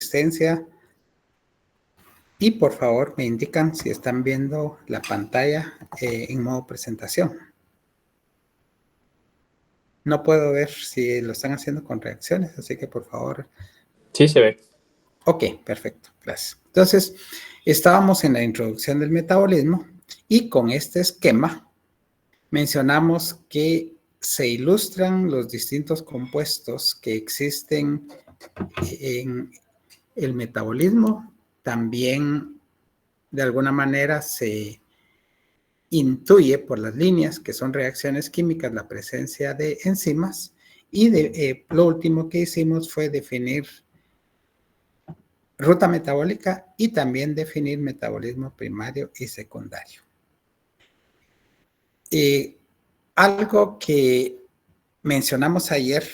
asistencia y por favor me indican si están viendo la pantalla en modo presentación. No puedo ver si lo están haciendo con reacciones, así que por favor. Sí, se ve. Ok, perfecto, gracias. Entonces, estábamos en la introducción del metabolismo y con este esquema mencionamos que se ilustran los distintos compuestos que existen en el metabolismo. También, de alguna manera, se intuye por las líneas, que son reacciones químicas, la presencia de enzimas. Y lo último que hicimos fue definir ruta metabólica y también definir metabolismo primario y secundario. Algo que mencionamos ayer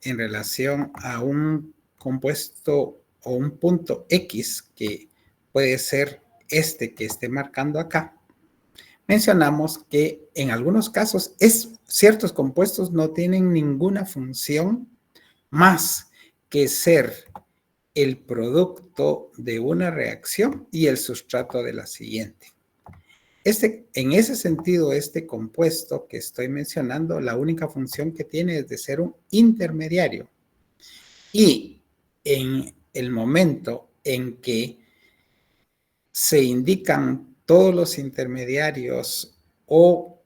en relación a un compuesto o un punto X, que puede ser este que esté marcando acá, mencionamos que en algunos casos ciertos compuestos no tienen ninguna función más que ser el producto de una reacción y el sustrato de la siguiente. En ese sentido, este compuesto que estoy mencionando, la única función que tiene es de ser un intermediario. Y en el momento en que se indican todos los intermediarios o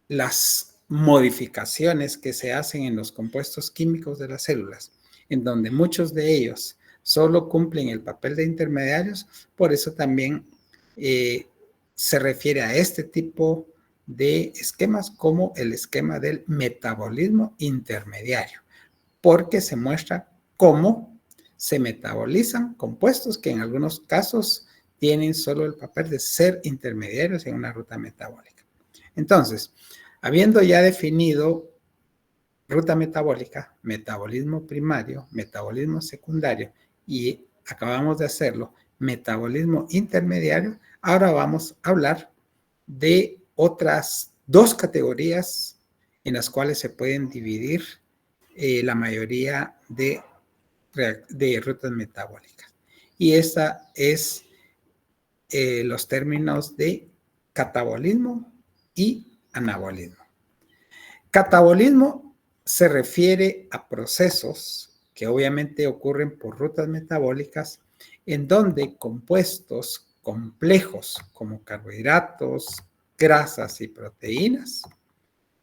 las modificaciones que se hacen en los compuestos químicos de las células, en donde muchos de ellos solo cumplen el papel de intermediarios, por eso también se refiere a este tipo de esquemas como el esquema del metabolismo intermediario, porque se muestra cómo se metabolizan compuestos que en algunos casos tienen solo el papel de ser intermediarios en una ruta metabólica. Entonces, habiendo ya definido ruta metabólica, metabolismo primario, metabolismo secundario y acabamos de hacerlo, metabolismo intermediario, ahora vamos a hablar de otras dos categorías en las cuales se pueden dividir la mayoría de rutas metabólicas. Y esta es los términos de catabolismo y anabolismo. Catabolismo se refiere a procesos que obviamente ocurren por rutas metabólicas en donde compuestos complejos como carbohidratos, grasas y proteínas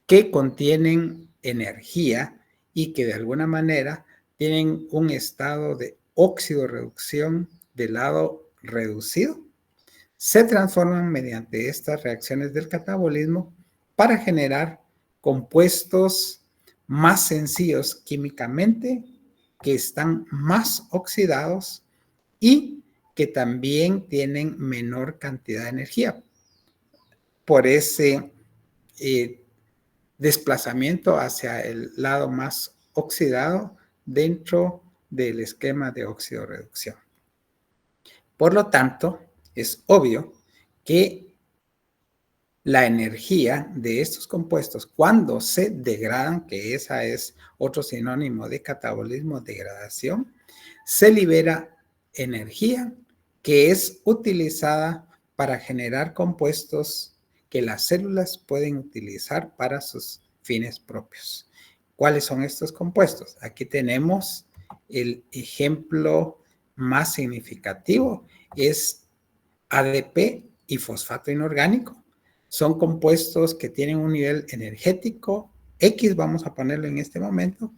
que contienen energía y que de alguna manera tienen un estado de oxidorreducción de lado reducido, se transforman mediante estas reacciones del catabolismo para generar compuestos más sencillos químicamente, que están más oxidados y que también tienen menor cantidad de energía. Por ese desplazamiento hacia el lado más oxidado dentro del esquema de oxidorreducción. Por lo tanto, es obvio que la energía de estos compuestos, cuando se degradan, que esa es otro sinónimo de catabolismo, degradación, se libera energía que es utilizada para generar compuestos que las células pueden utilizar para sus fines propios. ¿Cuáles son estos compuestos? Aquí tenemos el ejemplo más significativo, es ADP y fosfato inorgánico. Son compuestos que tienen un nivel energético X, vamos a ponerlo en este momento,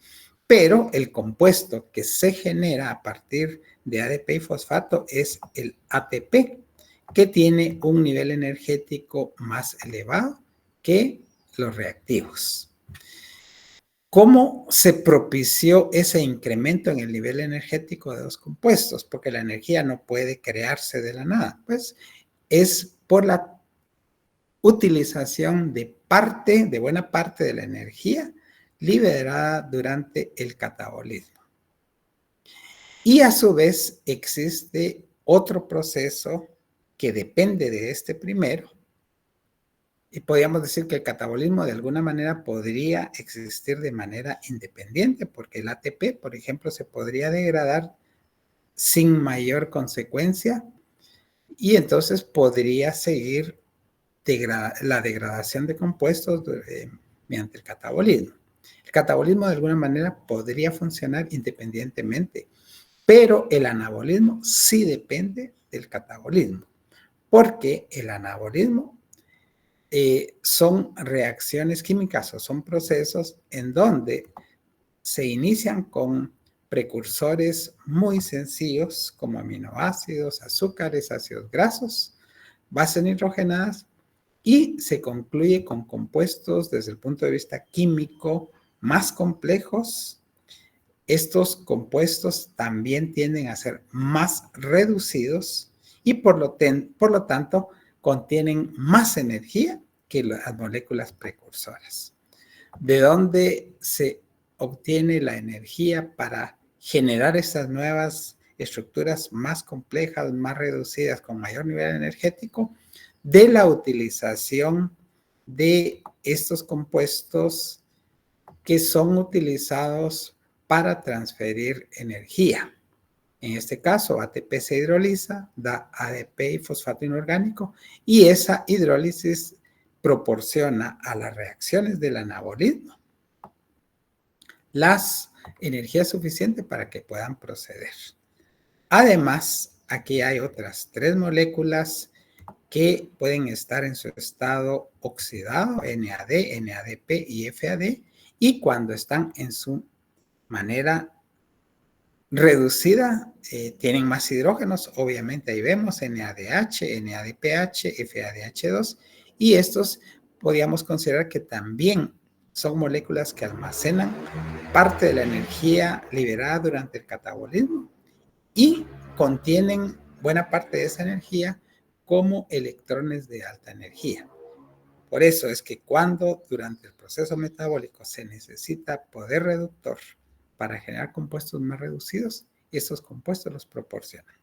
pero el compuesto que se genera a partir de ADP y fosfato es el ATP, que tiene un nivel energético más elevado que los reactivos. ¿Cómo se propició ese incremento en el nivel energético de los compuestos? Porque la energía no puede crearse de la nada. Pues es por la utilización de buena parte de la energía liberada durante el catabolismo. Y a su vez existe otro proceso que depende de este primero, y podríamos decir que el catabolismo de alguna manera podría existir de manera independiente, porque el ATP, por ejemplo, se podría degradar sin mayor consecuencia y entonces podría seguir la degradación de compuestos mediante el catabolismo. El catabolismo de alguna manera podría funcionar independientemente, pero el anabolismo sí depende del catabolismo, porque el anabolismo son reacciones químicas o son procesos en donde se inician con precursores muy sencillos como aminoácidos, azúcares, ácidos grasos, bases nitrogenadas y se concluye con compuestos desde el punto de vista químico más complejos. Estos compuestos también tienden a ser más reducidos y por lo tanto contienen más energía que las moléculas precursoras. ¿De dónde se obtiene la energía para generar estas nuevas estructuras más complejas, más reducidas, con mayor nivel energético? De la utilización de estos compuestos que son utilizados para transferir energía. En este caso, ATP se hidroliza, da ADP y fosfato inorgánico, y esa hidrólisis proporciona a las reacciones del anabolismo las energías suficientes para que puedan proceder. Además, aquí hay otras 3 moléculas que pueden estar en su estado oxidado, NAD, NADP y FAD, y cuando están en su manera reducida, tienen más hidrógenos, obviamente ahí vemos NADH, NADPH, FADH2, y estos podríamos considerar que también son moléculas que almacenan parte de la energía liberada durante el catabolismo y contienen buena parte de esa energía como electrones de alta energía. Por eso es que cuando durante el proceso metabólico se necesita poder reductor para generar compuestos más reducidos, estos compuestos los proporcionan.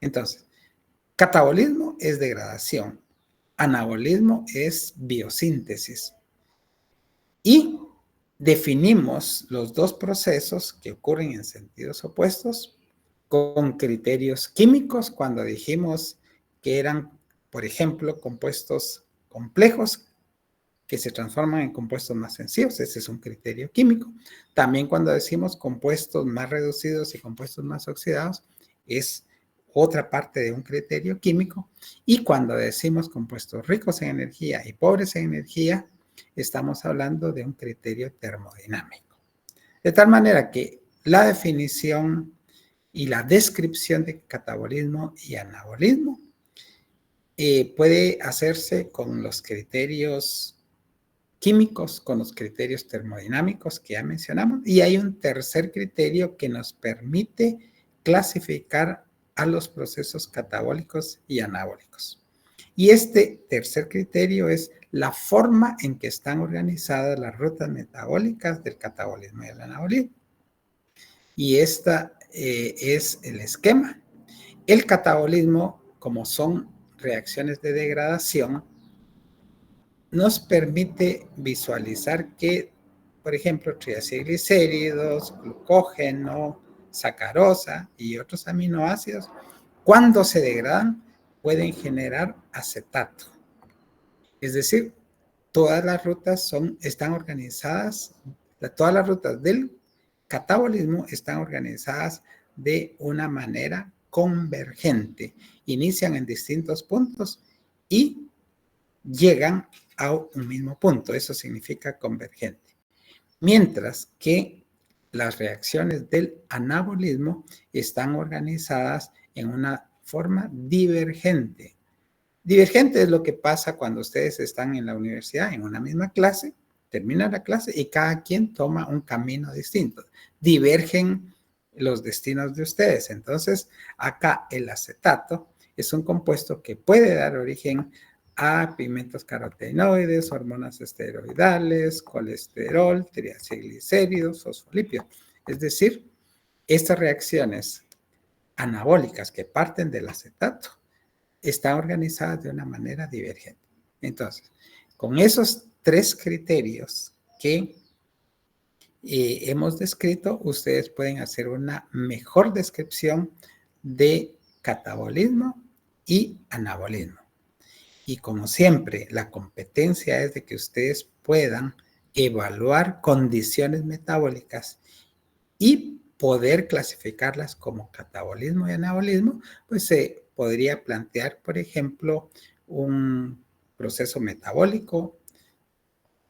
Entonces, catabolismo es degradación, anabolismo es biosíntesis. Y definimos los dos procesos que ocurren en sentidos opuestos con criterios químicos cuando dijimos que eran, por ejemplo, compuestos complejos que se transforman en compuestos más sencillos. Ese es un criterio químico. También cuando decimos compuestos más reducidos y compuestos más oxidados, es otra parte de un criterio químico. Y cuando decimos compuestos ricos en energía y pobres en energía, estamos hablando de un criterio termodinámico. De tal manera que la definición y la descripción de catabolismo y anabolismo puede hacerse con los criterios químicos, con los criterios termodinámicos que ya mencionamos, y hay un tercer criterio que nos permite clasificar a los procesos catabólicos y anabólicos. Y este tercer criterio es la forma en que están organizadas las rutas metabólicas del catabolismo y el anabolismo. Y esta es el esquema. El catabolismo, como son reacciones de degradación, nos permite visualizar que, por ejemplo, triacilglicéridos, glucógeno, sacarosa y otros aminoácidos, cuando se degradan, pueden generar acetato. Es decir, todas las rutas están organizadas, todas las rutas del catabolismo están organizadas de una manera convergente. Inician en distintos puntos y llegan a un mismo punto. Eso significa convergente. Mientras que las reacciones del anabolismo están organizadas en una forma divergente. Divergente es lo que pasa cuando ustedes están en la universidad, en una misma clase, termina la clase y cada quien toma un camino distinto. Divergen los destinos de ustedes. Entonces, acá el acetato es un compuesto que puede dar origen a pigmentos carotenoides, hormonas esteroidales, colesterol, triacilglicéridos, fosfolípidos. Es decir, estas reacciones anabólicas que parten del acetato están organizadas de una manera divergente. Entonces, con esos 3 criterios que hemos descrito, ustedes pueden hacer una mejor descripción de catabolismo y anabolismo. Y como siempre, la competencia es de que ustedes puedan evaluar condiciones metabólicas y poder clasificarlas como catabolismo y anabolismo, pues se podría plantear, por ejemplo, un proceso metabólico.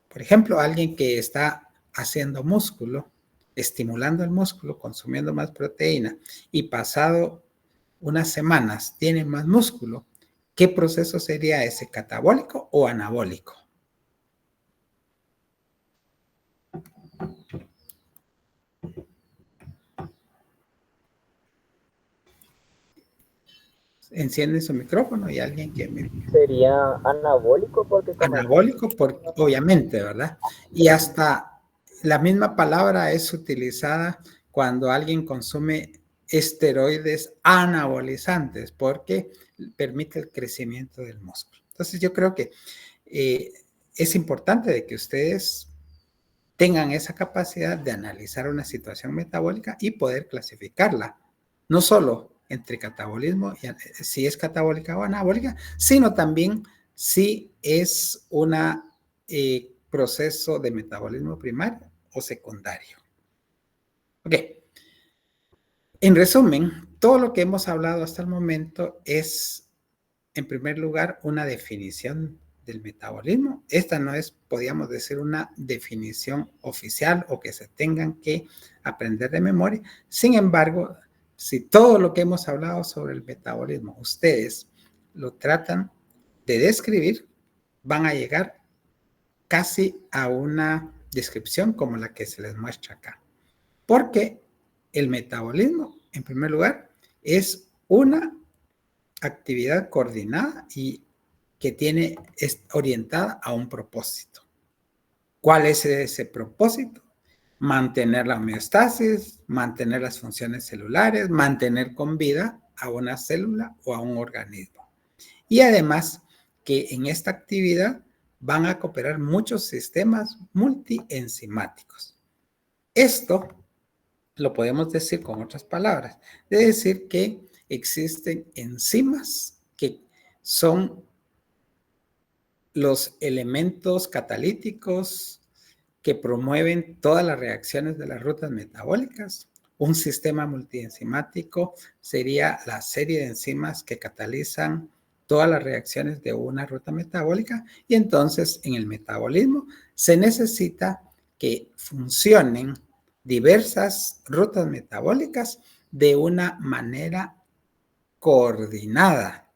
Por ejemplo, alguien que está haciendo músculo, estimulando el músculo, consumiendo más proteína y pasado unas semanas tiene más músculo, ¿qué proceso sería ese, catabólico o anabólico? Enciende su micrófono y alguien que me... Sería anabólico porque Anabólico, obviamente, ¿verdad? Y hasta la misma palabra es utilizada cuando alguien consume esteroides anabolizantes porque permite el crecimiento del músculo. Entonces yo creo que es importante de que ustedes tengan esa capacidad de analizar una situación metabólica y poder clasificarla, no solo entre catabolismo, y si es catabólica o anabólica, sino también si es un proceso de metabolismo primario o secundario. Ok. En resumen, todo lo que hemos hablado hasta el momento es, en primer lugar, una definición del metabolismo. Esta no es, podríamos decir, una definición oficial o que se tengan que aprender de memoria. Sin embargo, si todo lo que hemos hablado sobre el metabolismo ustedes lo tratan de describir, van a llegar casi a una descripción como la que se les muestra acá. Porque el metabolismo, en primer lugar, es una actividad coordinada y que es orientada a un propósito. ¿Cuál es ese propósito? Mantener la homeostasis, mantener las funciones celulares, mantener con vida a una célula o a un organismo. Y además que en esta actividad van a cooperar muchos sistemas multienzimáticos. Esto lo podemos decir con otras palabras, de decir que existen enzimas que son los elementos catalíticos que promueven todas las reacciones de las rutas metabólicas. Un sistema multienzimático sería la serie de enzimas que catalizan todas las reacciones de una ruta metabólica y entonces en el metabolismo se necesita que funcionen diversas rutas metabólicas de una manera coordinada,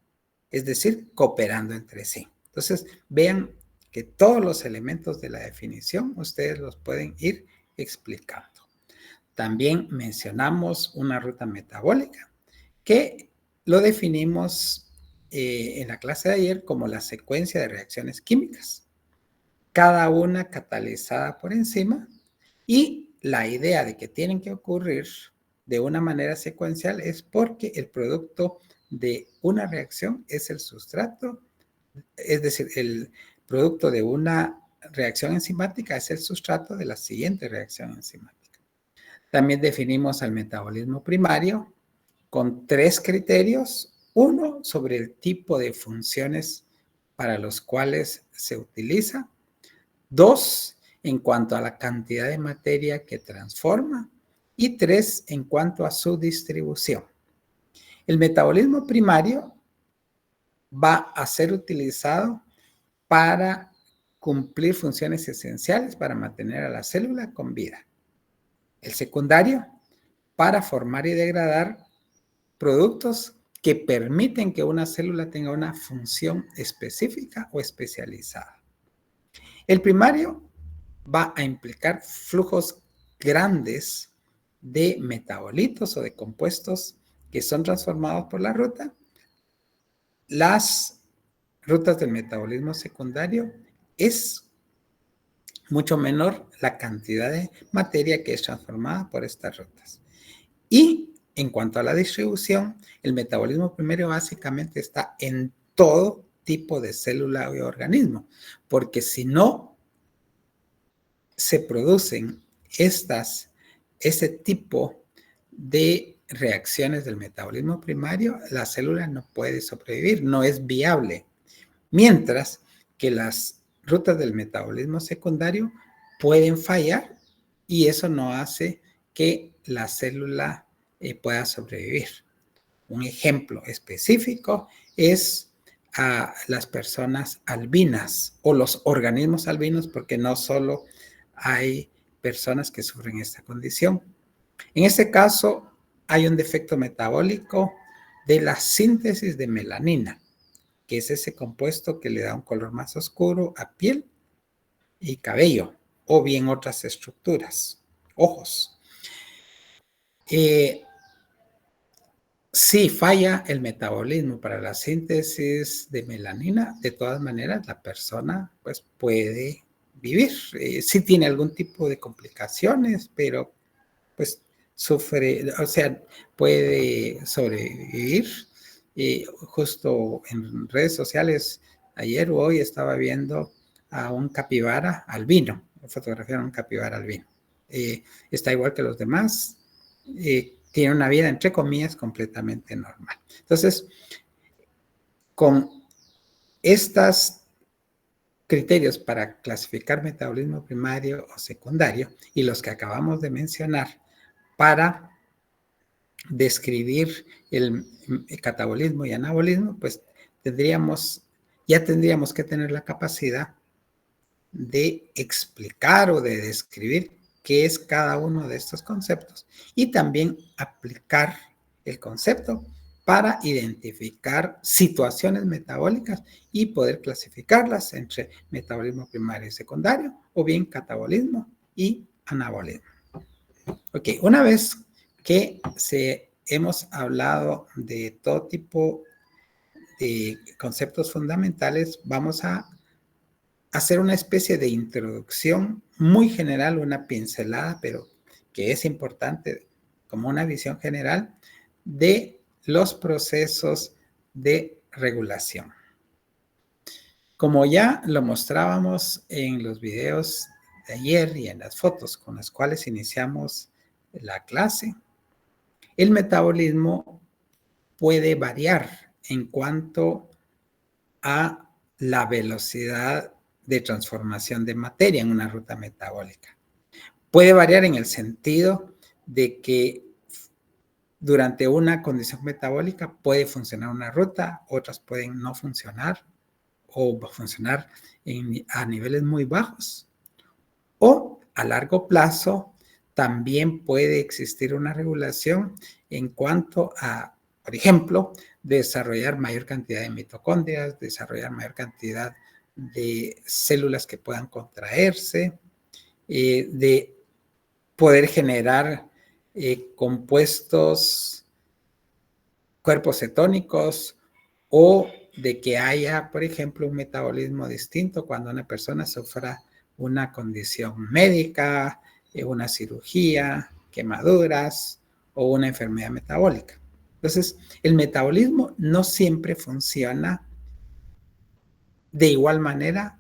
es decir, cooperando entre sí. Entonces, vean que todos los elementos de la definición ustedes los pueden ir explicando. También mencionamos una ruta metabólica que lo definimos en la clase de ayer como la secuencia de reacciones químicas, cada una catalizada por enzima, y la idea de que tienen que ocurrir de una manera secuencial es porque el producto de una reacción es el sustrato, es decir, el producto de una reacción enzimática es el sustrato de la siguiente reacción enzimática. También definimos al metabolismo primario con 3 criterios. Uno, sobre el tipo de funciones para los cuales se utiliza. 2, en cuanto a la cantidad de materia que transforma. Y 3, en cuanto a su distribución. El metabolismo primario va a ser utilizado para cumplir funciones esenciales para mantener a la célula con vida. El secundario, para formar y degradar productos que permiten que una célula tenga una función específica o especializada. El primario va a implicar flujos grandes de metabolitos o de compuestos que son transformados por la ruta. Las rutas del metabolismo secundario es mucho menor la cantidad de materia que es transformada por estas rutas. Y en cuanto a la distribución, el metabolismo primario básicamente está en todo tipo de célula y organismo, porque si no se producen ese tipo de reacciones del metabolismo primario, la célula no puede sobrevivir, no es viable. Mientras que las rutas del metabolismo secundario pueden fallar y eso no hace que la célula pueda sobrevivir. Un ejemplo específico es a las personas albinas o los organismos albinos, porque no solo hay personas que sufren esta condición. En este caso, hay un defecto metabólico de la síntesis de melanina, que es ese compuesto que le da un color más oscuro a piel y cabello, o bien otras estructuras, ojos. Si falla el metabolismo para la síntesis de melanina, de todas maneras la persona pues puede vivir. Sí tiene algún tipo de complicaciones, pero pues sufre, o sea, puede sobrevivir. Justo en redes sociales, ayer o hoy estaba viendo a un capibara albino, fotografiaron a un capibara albino. Está igual que los demás, tiene una vida, entre comillas, completamente normal. Entonces, con estos criterios para clasificar metabolismo primario o secundario y los que acabamos de mencionar para describir el catabolismo y anabolismo, pues ya tendríamos que tener la capacidad de explicar o de describir qué es cada uno de estos conceptos y también aplicar el concepto para identificar situaciones metabólicas y poder clasificarlas entre metabolismo primario y secundario o bien catabolismo y anabolismo. Ok, una vez que hemos hablado de todo tipo de conceptos fundamentales, vamos a hacer una especie de introducción muy general, una pincelada, pero que es importante como una visión general de los procesos de regulación. Como ya lo mostrábamos en los videos de ayer y en las fotos con las cuales iniciamos la clase, el metabolismo puede variar en cuanto a la velocidad de transformación de materia en una ruta metabólica. Puede variar en el sentido de que durante una condición metabólica puede funcionar una ruta, otras pueden no funcionar o funcionar a niveles muy bajos. O a largo plazo también puede existir una regulación en cuanto a, por ejemplo, desarrollar mayor cantidad de mitocondrias, desarrollar mayor cantidad de células que puedan contraerse, de poder generar compuestos, cuerpos cetónicos o de que haya, por ejemplo, un metabolismo distinto cuando una persona sufra una condición médica, una cirugía, quemaduras o una enfermedad metabólica. Entonces, el metabolismo no siempre funciona de igual manera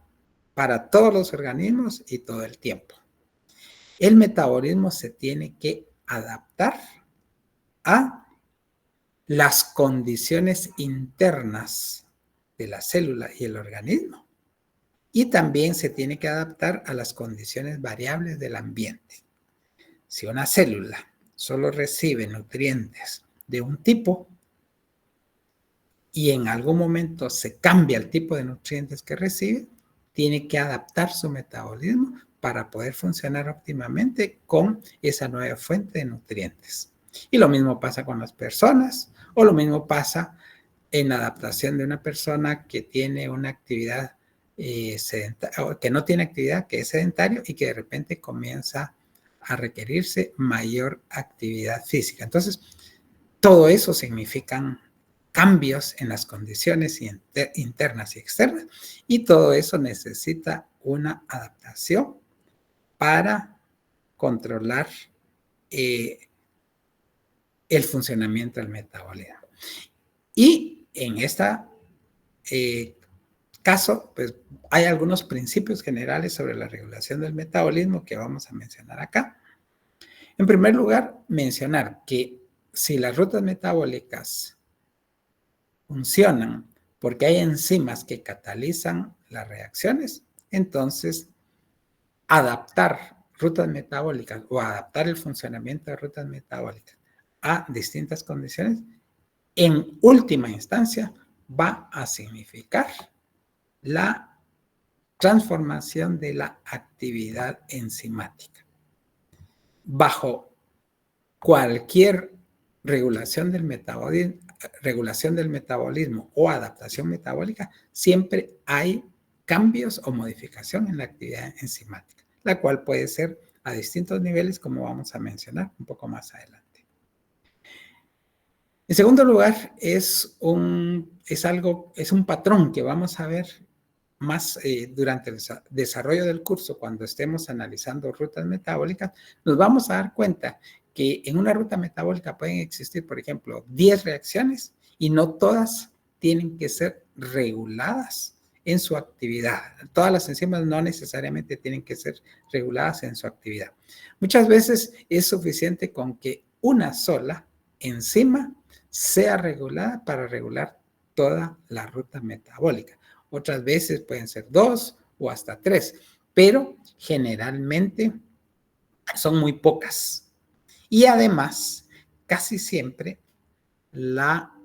para todos los organismos y todo el tiempo. El metabolismo se tiene que adaptar a las condiciones internas de la célula y el organismo. Y también se tiene que adaptar a las condiciones variables del ambiente. Si una célula solo recibe nutrientes de un tipo y en algún momento se cambia el tipo de nutrientes que recibe, tiene que adaptar su metabolismo para poder funcionar óptimamente con esa nueva fuente de nutrientes. Y lo mismo pasa con las personas, o lo mismo pasa en la adaptación de una persona que tiene una actividad sedentaria, que no tiene actividad, que es sedentario y que de repente comienza a requerirse mayor actividad física. Entonces, todo eso significan cambios en las condiciones internas y externas y todo eso necesita una adaptación para controlar el funcionamiento del metabolismo. Y en este caso, pues hay algunos principios generales sobre la regulación del metabolismo que vamos a mencionar acá. En primer lugar, mencionar que si las rutas metabólicas funcionan porque hay enzimas que catalizan las reacciones, entonces adaptar rutas metabólicas o adaptar el funcionamiento de rutas metabólicas a distintas condiciones, en última instancia va a significar la transformación de la actividad enzimática. Bajo cualquier regulación del metabolismo o adaptación metabólica, siempre hay cambios o modificación en la actividad enzimática, la cual puede ser a distintos niveles, como vamos a mencionar un poco más adelante. En segundo lugar, es un patrón que vamos a ver más durante el desarrollo del curso. Cuando estemos analizando rutas metabólicas, nos vamos a dar cuenta que en una ruta metabólica pueden existir, por ejemplo, 10 reacciones y no todas tienen que ser reguladas en su actividad. Todas las enzimas no necesariamente tienen que ser reguladas en su actividad. Muchas veces es suficiente con que una sola enzima sea regulada para regular toda la ruta metabólica. Otras veces pueden ser 2 o hasta 3, pero generalmente son muy pocas. Y además, casi siempre la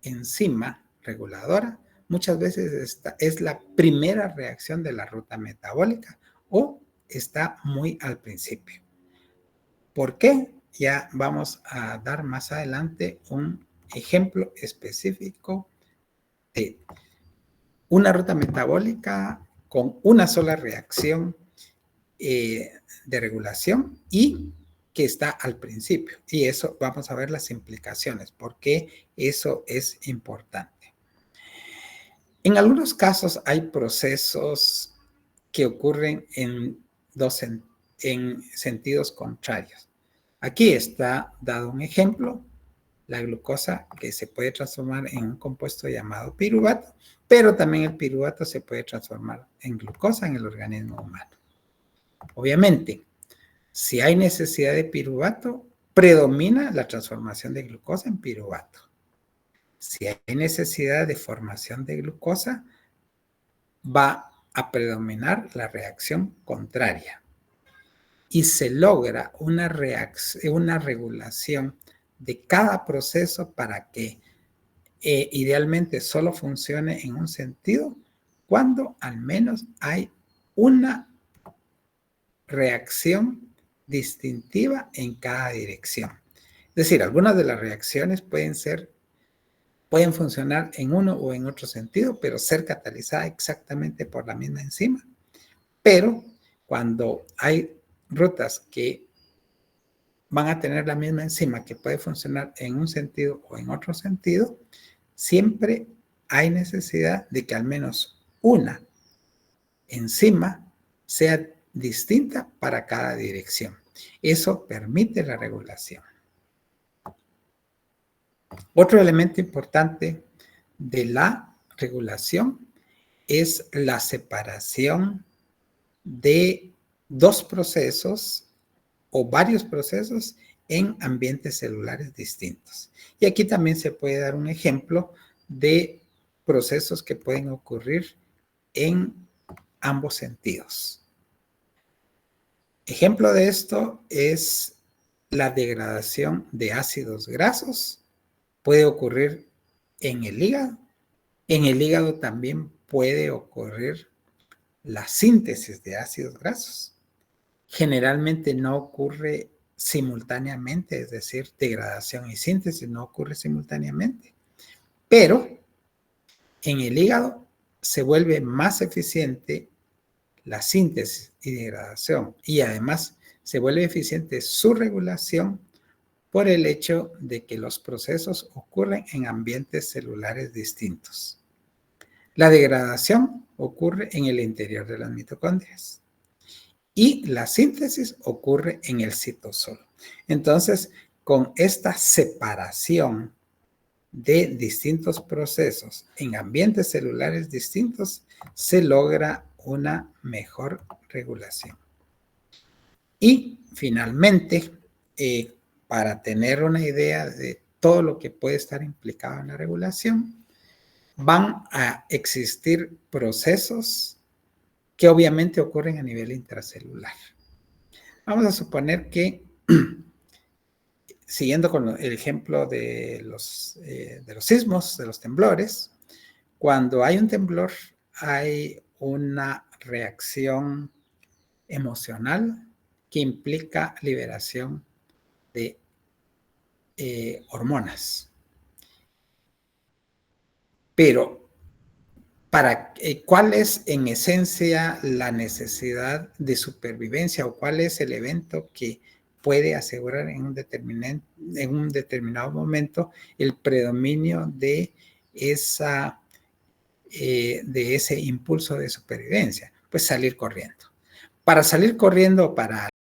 enzima reguladora muchas veces es la primera reacción de la ruta metabólica o está muy al principio. ¿Por qué? Ya vamos a dar más adelante un ejemplo específico de una ruta metabólica con una sola reacción de regulación y que está al principio. Y eso vamos a ver las implicaciones, por qué eso es importante. En algunos casos hay procesos que ocurren en sentidos contrarios. Aquí está dado un ejemplo, la glucosa que se puede transformar en un compuesto llamado piruvato, pero también el piruvato se puede transformar en glucosa en el organismo humano. Obviamente, si hay necesidad de piruvato, predomina la transformación de glucosa en piruvato. Si hay necesidad de formación de glucosa, va a predominar la reacción contraria. Y se logra una regulación de cada proceso para que idealmente solo funcione en un sentido cuando al menos hay una reacción distintiva en cada dirección. Es decir, algunas de las reacciones pueden funcionar en uno o en otro sentido, pero ser catalizada exactamente por la misma enzima. Pero cuando hay rutas que van a tener la misma enzima que puede funcionar en un sentido o en otro sentido, siempre hay necesidad de que al menos una enzima sea distinta para cada dirección. Eso permite la regulación. Otro elemento importante de la regulación es la separación de dos procesos o varios procesos en ambientes celulares distintos. Y aquí también se puede dar un ejemplo de procesos que pueden ocurrir en ambos sentidos. Ejemplo de esto es la degradación de ácidos grasos. Puede ocurrir en el hígado. En el hígado también puede ocurrir la síntesis de ácidos grasos. Generalmente no ocurre simultáneamente, es decir, degradación y síntesis no ocurre simultáneamente. Pero en el hígado se vuelve más eficiente la síntesis y degradación y además se vuelve eficiente su regulación por el hecho de que los procesos ocurren en ambientes celulares distintos. La degradación ocurre en el interior de las mitocondrias y la síntesis ocurre en el citosol. Entonces, con esta separación de distintos procesos en ambientes celulares distintos, se logra una mejor regulación. Y finalmente, para tener una idea de todo lo que puede estar implicado en la regulación, van a existir procesos que obviamente ocurren a nivel intracelular. Vamos a suponer que, siguiendo con el ejemplo de los sismos, de los temblores, cuando hay un temblor hay una reacción emocional que implica liberación de hormonas. Pero, ¿cuál es en esencia la necesidad de supervivencia o cuál es el evento que puede asegurar en un determinado momento el predominio de ese impulso de supervivencia? Pues salir corriendo. Para salir corriendo, para